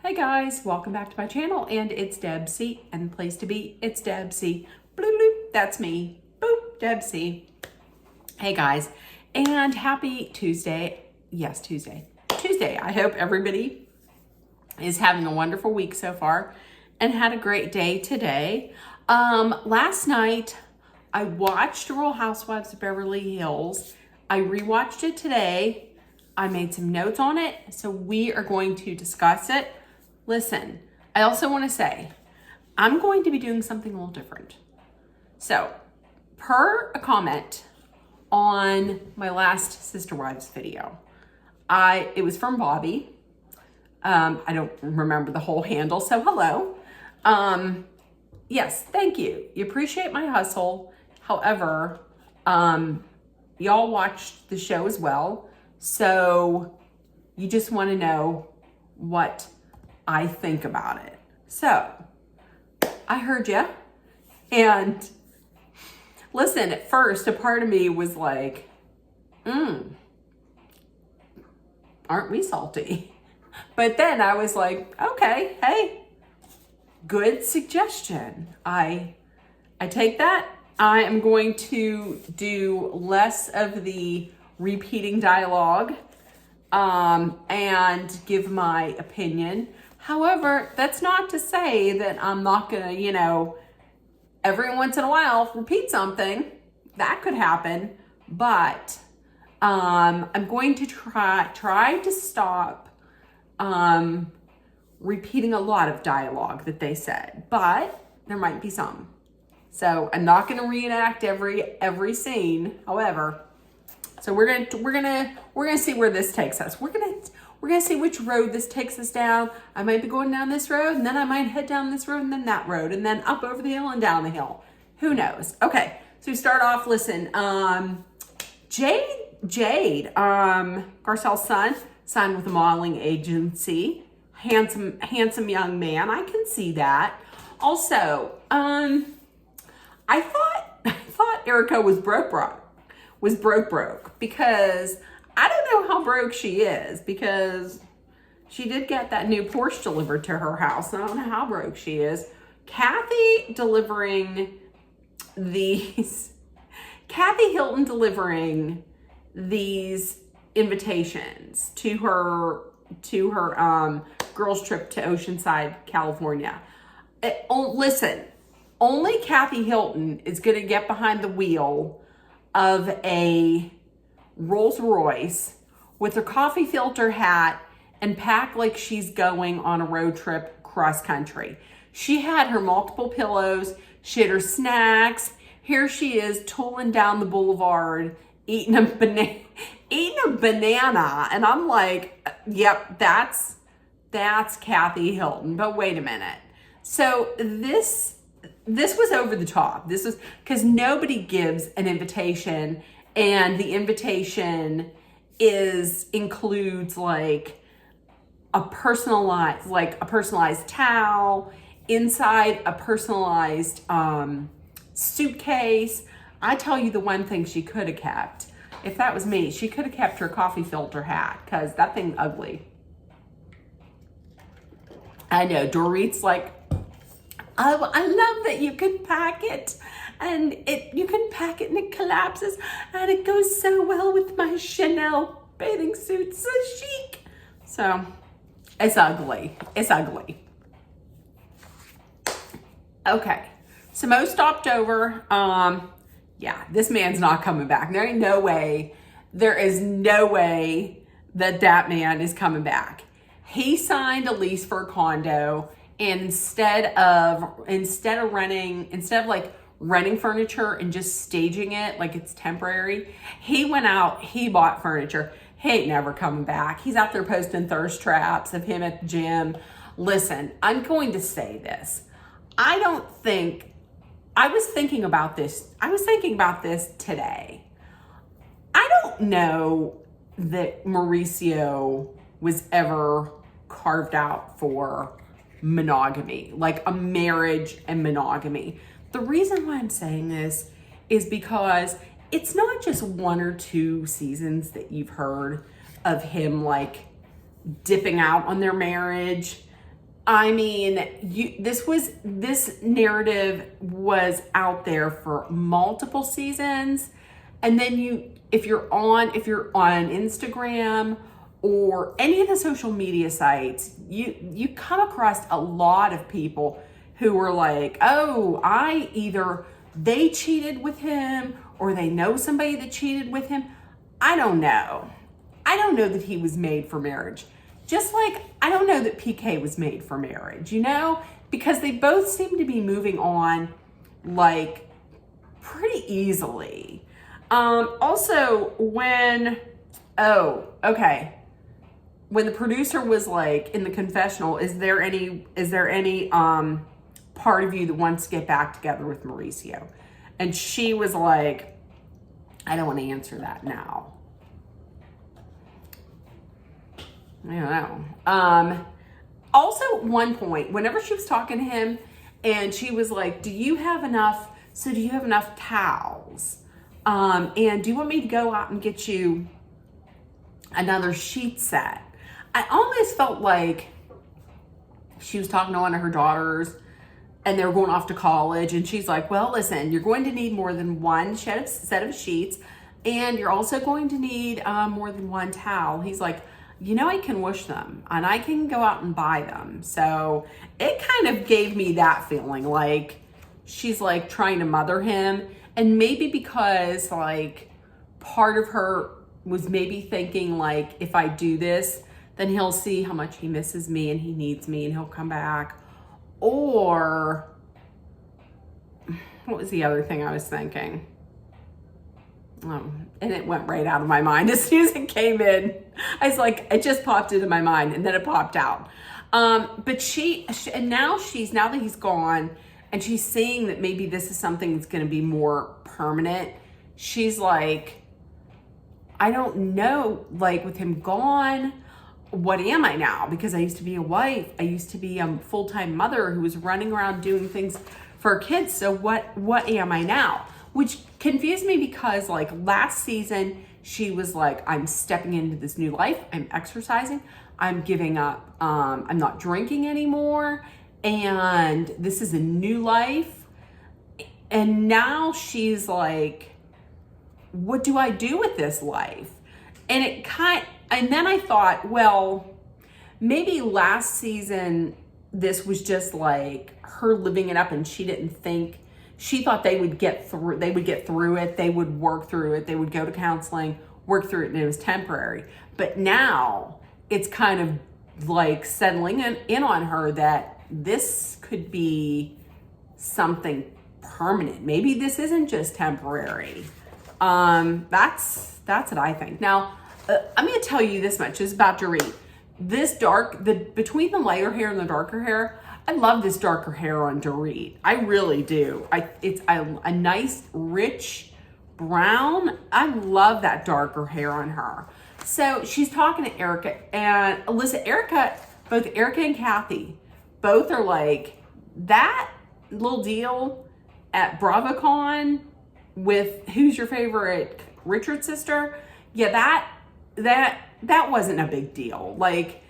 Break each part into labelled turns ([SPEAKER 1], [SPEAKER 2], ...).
[SPEAKER 1] Hey guys, welcome back to my channel, and it's Debsy, and the place to be, it's Debsy. Bloop, bloop, that's me. Boop, Debsy. Hey guys, and happy Tuesday. Yes, Tuesday. I hope everybody is having a wonderful week so far and had a great day today. Last night, I watched Real Housewives of Beverly Hills. I rewatched it today. I made some notes on it, so we are going to discuss it. Listen, I also want to say, I'm going to be doing something a little different. So, per a comment on my last Sister Wives video, it was from Bobby. I don't remember the whole handle, so hello. Yes, thank you. You appreciate my hustle. However, y'all watched the show as well, so you just want to know what I think about it. So, I heard you, and listen, at first, a part of me was like, aren't we salty? But then I was like, okay, hey, good suggestion. I take that. I am going to do less of the repeating dialogue and give my opinion. However, that's not to say that I'm not gonna, every once in a while repeat something. That could happen, but I'm going to try to stop repeating a lot of dialogue that they said, but there might be some. So I'm not gonna reenact every scene. However, so we're gonna see where this takes us. We're gonna see which road this takes us down. I might be going down this road, and then I might head down this road, and then that road, and then up over the hill and down the hill. Who knows? Okay, so we start off. Listen, Jade, Garcelle's son, signed with a modeling agency. Handsome young man. I can see that. Also, I thought Erica was broke because I don't know how broke she is, because she did get that new Porsche delivered to her house. I don't know how broke she is. Kathy Hilton delivering these invitations to her girls trip to Oceanside, California. Listen, only Kathy Hilton is going to get behind the wheel of a Rolls Royce with her coffee filter hat and pack like she's going on a road trip cross country. She had her multiple pillows, she had her snacks. Here she is tooling down the boulevard, eating a banana, and I'm like, yep, that's Kathy Hilton. But wait a minute. So this was over the top. This was because nobody gives an invitation, and the invitation includes like a personalized towel inside a personalized suitcase. I tell you the one thing she could have kept. If that was me, she could have kept her coffee filter hat, because that thing ugly. I know, Dorit's like, oh, I love that you can pack it, and you can pack it and it collapses, and it goes so well with my Chanel bathing suit, so chic. So, it's ugly. It's ugly. Okay, so Mo stopped over. Yeah, this man's not coming back. There is no way that man is coming back. He signed a lease for a condo, and instead of renting furniture and just staging it like it's temporary, he went out, he bought furniture. He ain't never coming back. He's out there posting thirst traps of him at the gym. Listen, I'm going to say this. I was thinking about this today. I don't know that Mauricio was ever carved out for monogamy, like a marriage and monogamy. The reason why I'm saying this is because it's not just one or two seasons that you've heard of him like dipping out on their marriage. I mean, this narrative was out there for multiple seasons. And then if you're on Instagram or any of the social media sites, you come across a lot of people who were like, oh, either they cheated with him or they know somebody that cheated with him. I don't know. I don't know that he was made for marriage. Just like I don't know that PK was made for marriage, because they both seem to be moving on like pretty easily. Also, when the producer was like in the confessional, is there any part of you that wants to get back together with Mauricio? And she was like, I don't want to answer that now. I don't know. Also, at one point, whenever she was talking to him, and she was like, do you have enough towels? And do you want me to go out and get you another sheet set? I almost felt like she was talking to one of her daughters, and they were going off to college, and she's like, well, listen, you're going to need more than one set of sheets, and you're also going to need more than one towel. He's like, I can wash them and I can go out and buy them. So it kind of gave me that feeling like she's like trying to mother him. And maybe because like part of her was maybe thinking like, if I do this, then he'll see how much he misses me and he needs me and he'll come back. Or what was the other thing I was thinking? And it went right out of my mind as soon as it came in. I was like, it just popped into my mind and then it popped out. But now that he's gone and she's seeing that maybe this is something that's going to be more permanent. She's like, I don't know, like with him gone, what am I now? Because I used to be a wife. I used to be a full-time mother who was running around doing things for her kids. So what am I now? Which confused me because like last season, she was like, I'm stepping into this new life. I'm exercising. I'm giving up. I'm not drinking anymore. And this is a new life. And now she's like, what do I do with this life? And and then I thought, well, maybe last season, this was just like her living it up and she thought they would get through it. They would work through it. They would go to counseling, work through it, and it was temporary. But now it's kind of like settling in on her that this could be something permanent. Maybe this isn't just temporary. That's what I think. Now, I'm going to tell you this much. It's about Dorit. Between the lighter hair and the darker hair, I love this darker hair on Dorit. I really do. It's a nice, rich brown. I love that darker hair on her. So she's talking to Erica, and listen, both Erica and Kathy, both are like, that little deal at BravoCon with who's your favorite Richard sister? Yeah, that wasn't a big deal. Like,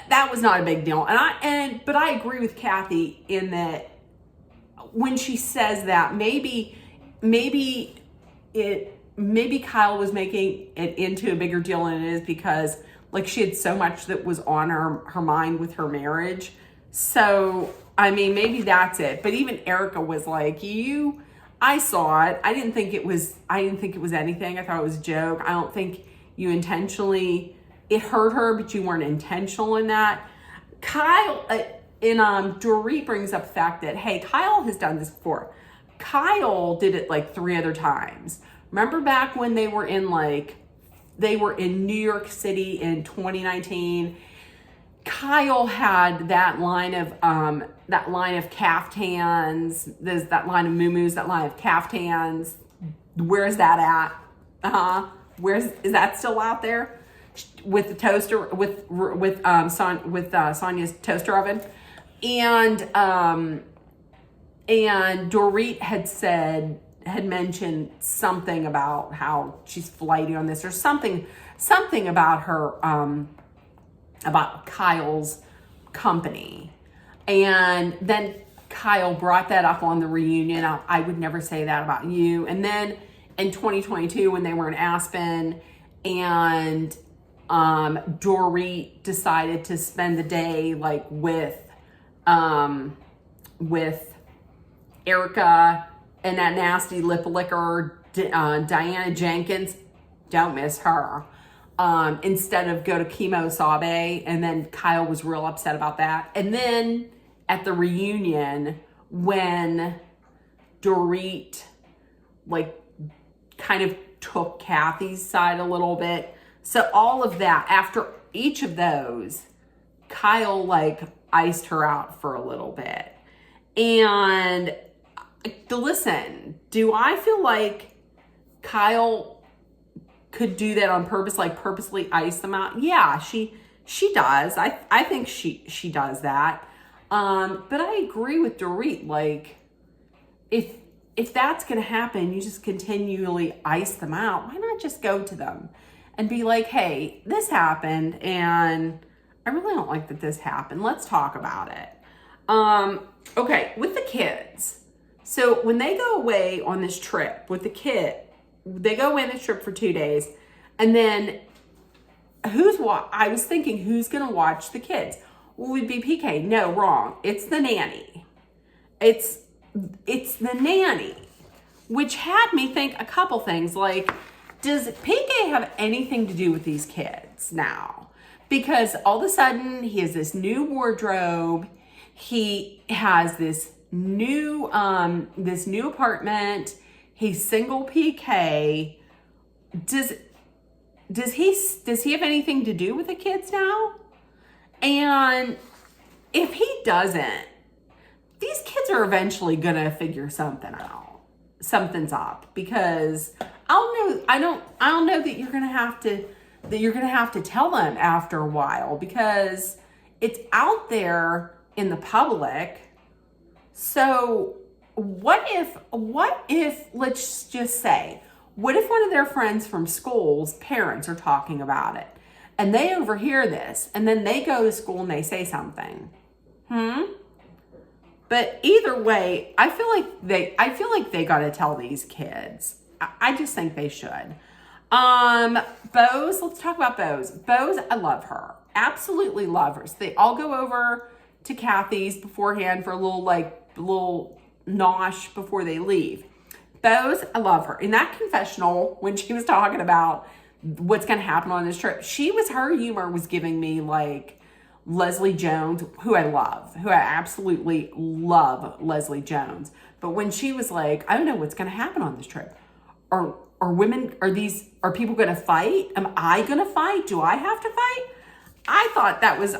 [SPEAKER 1] that was not a big deal. But I agree with Kathy in that when she says that, maybe Kyle was making it into a bigger deal than it is because like she had so much that was on her mind with her marriage. So, I mean, maybe that's it. But even Erica was like, I saw it. I didn't think it was anything. I thought it was a joke. I don't think you intentionally, it hurt her, but you weren't intentional in that. Kyle, Dorit brings up the fact that, hey, Kyle has done this before. Kyle did it like 3 other times. Remember back when they were in New York City in 2019? Kyle had that line of caftans, there's that line of muumuus, that line of caftans. Where's that at? Is that still out there? With the toaster, with Sonia's toaster oven, and Dorit had mentioned something about how she's flighty on this, or something about her about Kyle's company. And then Kyle brought that up on the reunion. I would never say that about you. And then in 2022, when they were in Aspen, and Dorit decided to spend the day like with Erica and that nasty lip licker, Diana Jenkins, don't miss her. Instead of go to Chemo Sabe, and then Kyle was real upset about that. And then at the reunion, when Dorit like kind of took Kathy's side a little bit. So all of that, after each of those, Kyle like iced her out for a little bit. And listen, do I feel like Kyle could do that on purpose, like purposely ice them out? Yeah, she does. I think she does that. But I agree with Dorit. Like, if that's going to happen, you just continually ice them out. Why not just go to them and be like, hey, this happened, and I really don't like that this happened. Let's talk about it. Okay, with the kids. So when they go away on this trip with the kid, they go away on this trip for 2 days, and then I was thinking, who's going to watch the kids? Well, it would be PK. No, wrong. It's the nanny. It's the nanny, which had me think a couple things like, does PK have anything to do with these kids now? Because all of a sudden he has this new wardrobe. He has this new apartment. He's single PK. Does he have anything to do with the kids now? And if he doesn't, these kids are eventually gonna figure something out. Something's up, because I don't know that you're gonna have to tell them after a while, because it's out there in the public. So what if let's just say, what if one of their friends from school's parents are talking about it and they overhear this, and then they go to school and they say something? But either way, I feel like they got to tell these kids. I just think they should. Bose, let's talk about Bose. Bose, I love her. Absolutely love her. So they all go over to Kathy's beforehand for a little nosh before they leave. Bose, I love her. In that confessional, when she was talking about what's going to happen on this trip, her humor was giving me like Leslie Jones, who I absolutely love Leslie Jones. But when she was like, I don't know what's going to happen on this trip. Are people going to fight? Am I going to fight? Do I have to fight? I thought that was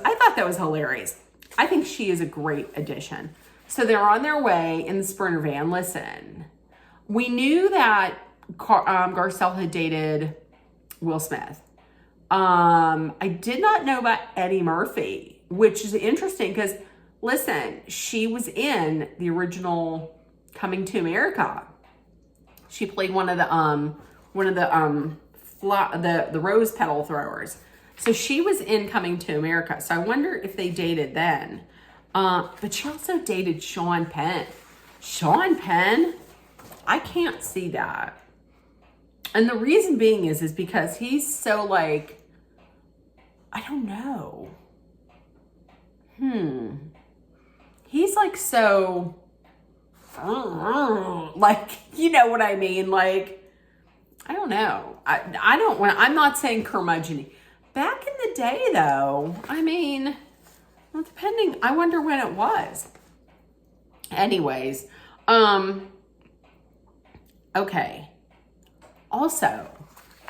[SPEAKER 1] hilarious. I think she is a great addition. So they're on their way in the Sprinter van. Listen, we knew that Garcelle had dated Will Smith. I did not know about Eddie Murphy, which is interesting because, listen, she was in the original Coming to America. She played one of the rose petal throwers. So she was in Coming to America. So I wonder if they dated then. But she also dated Sean Penn. Sean Penn? I can't see that. And the reason being is because he's so like, I don't know. He's like so, like, you know what I mean? Like, I don't know. I'm not saying curmudgeon. Back in the day though, I mean, well, depending, I wonder when it was. Anyways, okay. Also,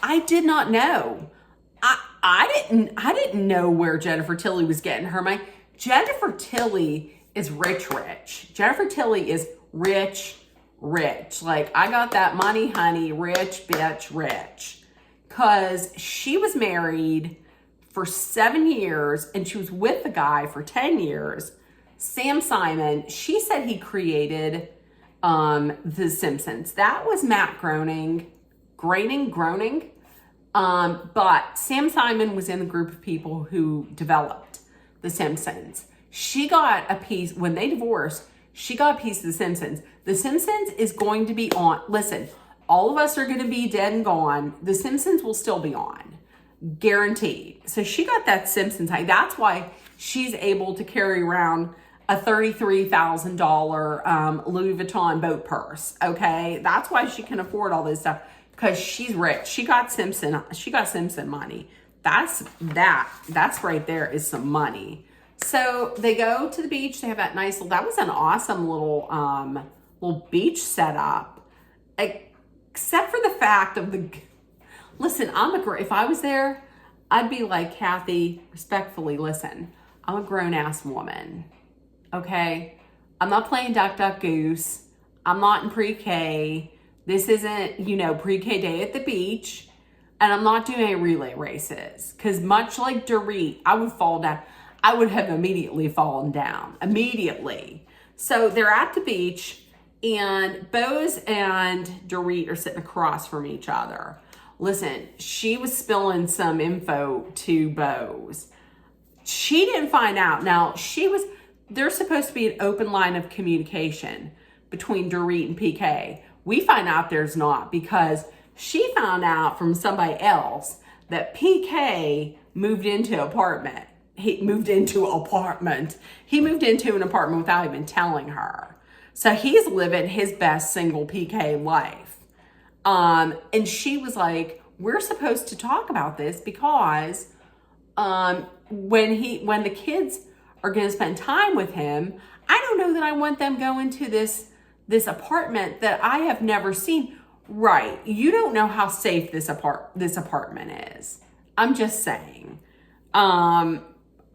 [SPEAKER 1] I did not know. I didn't know where Jennifer Tilly was getting her money. Jennifer Tilly is rich. Jennifer Tilly is rich. Like, I got that money, honey, rich, bitch, rich. Because she was married for 7 years and she was with the guy for 10 years. Sam Simon, she said he created The Simpsons. That was Matt Groening. But Sam Simon was in the group of people who developed The Simpsons. She got a piece, when they divorced, she got a piece of The Simpsons. The Simpsons is going to be on. Listen, all of us are going to be dead and gone. The Simpsons will still be on. Guaranteed. So she got that Simpsons high. That's why she's able to carry around a $33,000 Louis Vuitton boat purse. Okay. That's why she can afford all this stuff. Because she's rich. She got Simpson money. That's right there is some money. So they go to the beach. They have that nice that was an awesome little beach setup. Except for the fact of listen, if I was there, I'd be like, Kathy, respectfully, listen, I'm a grown-ass woman, okay? I'm not playing duck, duck, goose. I'm not in pre-K. This isn't, pre-K day at the beach. And I'm not doing any relay races. Because much like Dorit, I would fall down. I would have immediately fallen down. Immediately. So they're at the beach, and Bose and Dorit are sitting across from each other. Listen, she was spilling some info to Bose. She didn't find out. Now, there's supposed to be an open line of communication between Dorit and PK. We find out there's not, because she found out from somebody else that PK moved into an apartment. He moved into an apartment without even telling her. So he's living his best single PK life. And she was like, we're supposed to talk about this because when the kids are going to spend time with him, I don't know that I want them going to this apartment that I have never seen. Right. You don't know how safe this apartment is. I'm just saying. I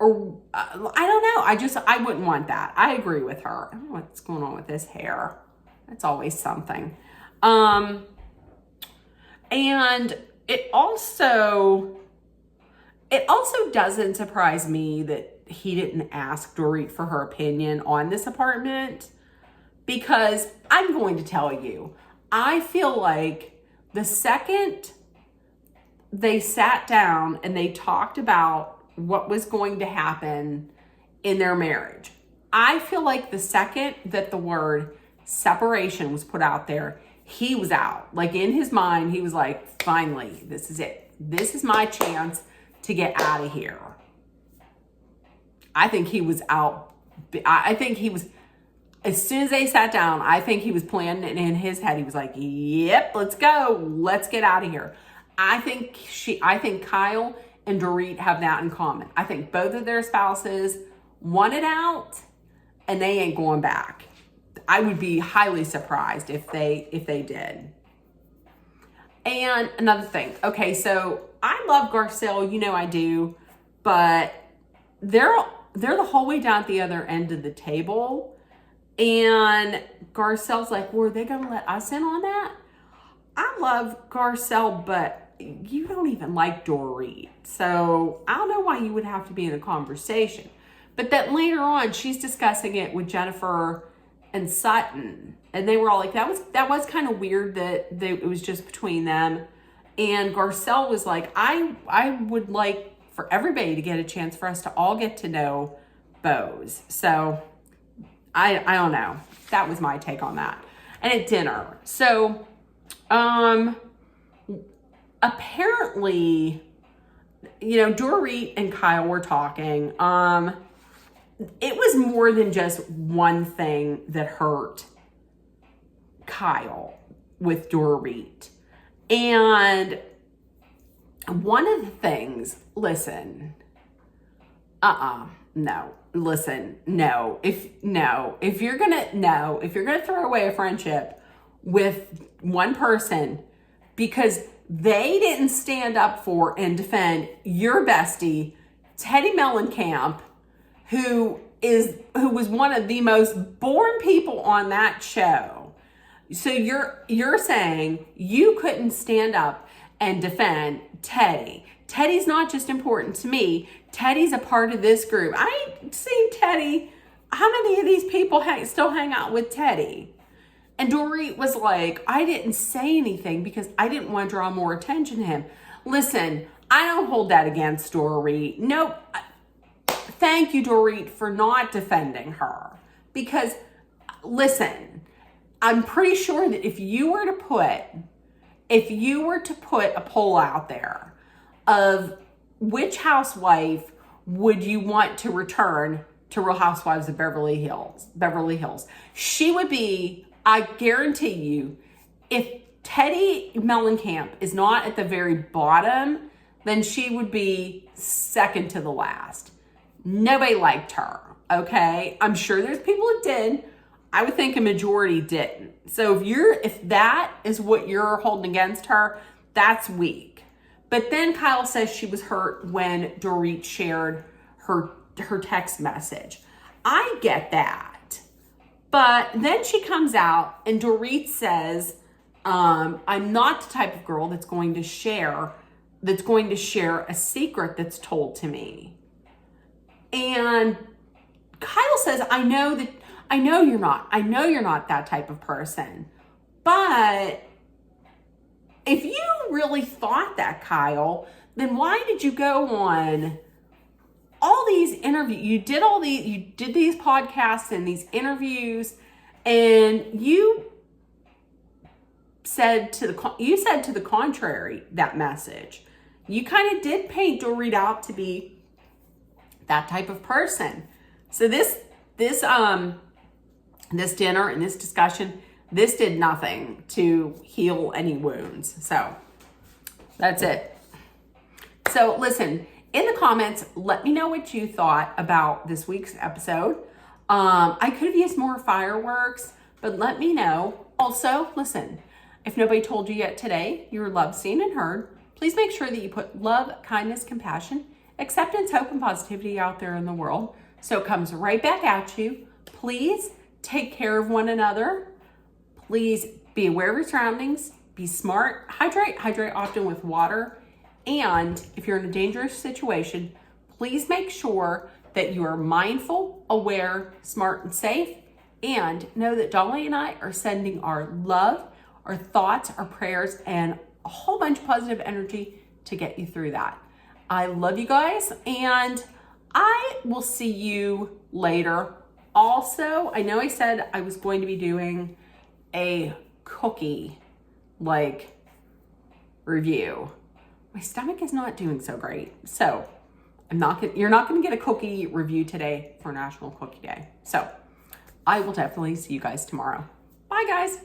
[SPEAKER 1] don't know. I wouldn't want that. I agree with her. I don't know what's going on with this hair. It's always something. And it also doesn't surprise me that he didn't ask Dorit for her opinion on this apartment, because I'm going to tell you, I feel like the second they sat down and they talked about what was going to happen in their marriage, I feel like the second that the word separation was put out there, he was out. Like, in his mind, he was like, finally, this is it. This is my chance to get out of here. I think he was out. I think he was, as soon as they sat down, I think he was planning it in his head. He was like, yep, let's go. Let's get out of here. I think Kyle and Dorit have that in common. I think both of their spouses want it out, and they ain't going back. I would be highly surprised if they did. And another thing. Okay, so I love Garcelle, I do, but they're the whole way down at the other end of the table, and Garcelle's like, were they gonna let us in on that? I love Garcelle, but you don't even like Dorit, so I don't know why you would have to be in a conversation. But then later on, she's discussing it with Jennifer and Sutton, and they were all like, that was kind of weird that it was just between them. And Garcelle was like, I would like for everybody to get a chance for us to all get to know Bose. So I don't know. That was my take on that. And at dinner, so apparently, Dorit and Kyle were talking. It was more than just one thing that hurt Kyle with Dorit. And one of the things, listen, if you're gonna throw away a friendship with one person because they didn't stand up for and defend your bestie, Teddy Mellencamp, who was one of the most boring people on that show. So you're saying you couldn't stand up and defend Teddy. Teddy's not just important to me. Teddy's a part of this group. I ain't seen Teddy. How many of these people still hang out with Teddy? And Dorit was like, I didn't say anything because I didn't want to draw more attention to him. Listen, I don't hold that against Dorit. Nope. thank you, Dorit, for not defending her. Because, listen, I'm pretty sure that if you were to put a poll out there of which housewife would you want to return to Real Housewives of Beverly Hills, she would be, I guarantee you, if Teddy Mellencamp is not at the very bottom, then she would be second to the last. Nobody liked her, okay? I'm sure there's people that did. I would think a majority didn't. So if that is what you're holding against her, that's weak. But then Kyle says she was hurt when Dorit shared her text message. I get that. But then she comes out and Dorit says, I'm not the type of girl that's going to share a secret that's told to me. And Kyle says, I know you're not that type of person. But if you really thought that, Kyle, then why did you go on all these interviews? You did these podcasts and these interviews, and you said to the contrary, that message. You kind of did paint Dorit out to be that type of person. So this dinner and this discussion, this did nothing to heal any wounds. So that's it. So listen, in the comments, let me know what you thought about this week's episode. I could have used more fireworks, but let me know. Also, listen, if nobody told you yet today, you're loved, seen, and heard. Please make sure that you put love, kindness, compassion, acceptance, hope, and positivity out there in the world so it comes right back at you. Please take care of one another. Please be aware of your surroundings. Be smart. Hydrate often with water. And if you're in a dangerous situation, please make sure that you are mindful, aware, smart, and safe. And know that Dolly and I are sending our love, our thoughts, our prayers, and a whole bunch of positive energy to get you through that. I love you guys, and I will see you later. Also, I know I said I was going to be doing a cookie review. My stomach is not doing so great, so you're not going to get a cookie review today for National Cookie Day. So I will definitely see you guys tomorrow. Bye, guys.